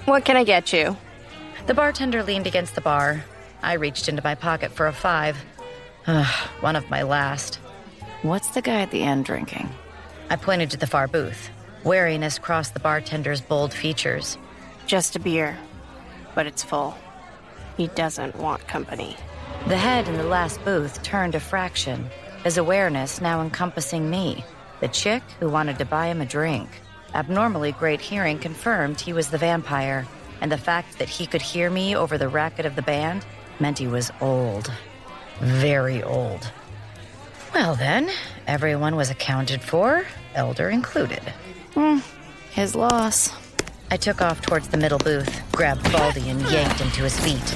What can I get you? The bartender leaned against the bar. I reached into my pocket for a 5. One of my last. What's the guy at the end drinking? I pointed to the far booth. Wariness crossed the bartender's bold features. Just a beer, but it's full. He doesn't want company. The head in the last booth turned a fraction, his awareness now encompassing me, the chick who wanted to buy him a drink. Abnormally great hearing confirmed he was the vampire, and the fact that he could hear me over the racket of the band meant he was old. Very old. Well then, everyone was accounted for, Elder included. His loss. I took off towards the middle booth, grabbed Baldy and yanked him to his feet.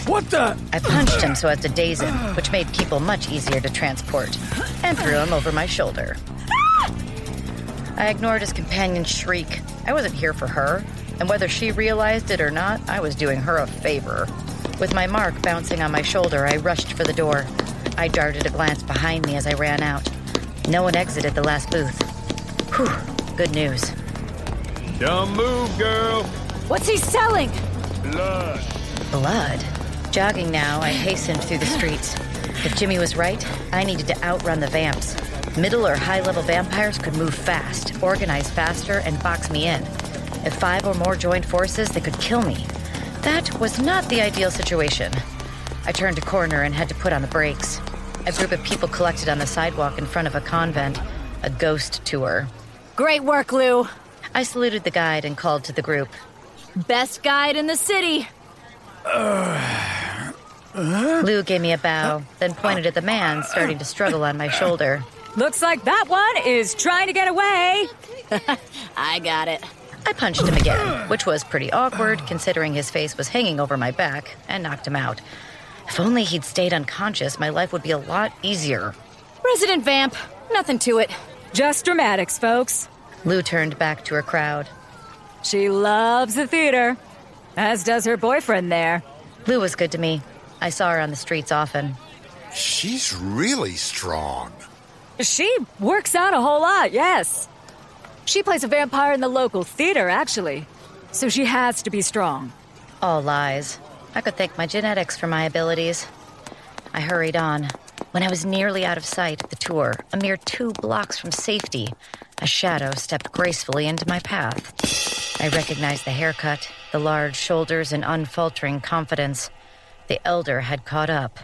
What the? I punched him so as to daze him, which made people much easier to transport, and threw him over my shoulder. I ignored his companion's shriek. I wasn't here for her, and whether she realized it or not, I was doing her a favor. With my mark bouncing on my shoulder, I rushed for the door. I darted a glance behind me as I ran out. No one exited the last booth. Whew, good news. Don't move, girl. What's he selling? Blood. Blood? Jogging now, I hastened through the streets. If Jimmy was right, I needed to outrun the vamps. Middle or high-level vampires could move fast, organize faster, and box me in. If 5 or more joined forces, they could kill me. That was not the ideal situation. I turned a corner and had to put on the brakes. A group of people collected on the sidewalk in front of a convent, a ghost tour. Great work, Lou. I saluted the guide and called to the group. Best guide in the city. Lou gave me a bow, then pointed at the man starting to struggle on my shoulder. Looks like that one is trying to get away. I got it. I punched him again, which was pretty awkward considering his face was hanging over my back, and knocked him out. If only he'd stayed unconscious, my life would be a lot easier. Resident vamp. Nothing to it. Just dramatics, folks. Lou turned back to her crowd. She loves the theater, as does her boyfriend there. Lou was good to me. I saw her on the streets often. She's really strong. She works out a whole lot, yes. She plays a vampire in the local theater, actually. So she has to be strong. All lies. I could thank my genetics for my abilities. I hurried on. When I was nearly out of sight of the tour, a mere 2 blocks from safety, a shadow stepped gracefully into my path. I recognized the haircut, the large shoulders, and unfaltering confidence. The Elder had caught up.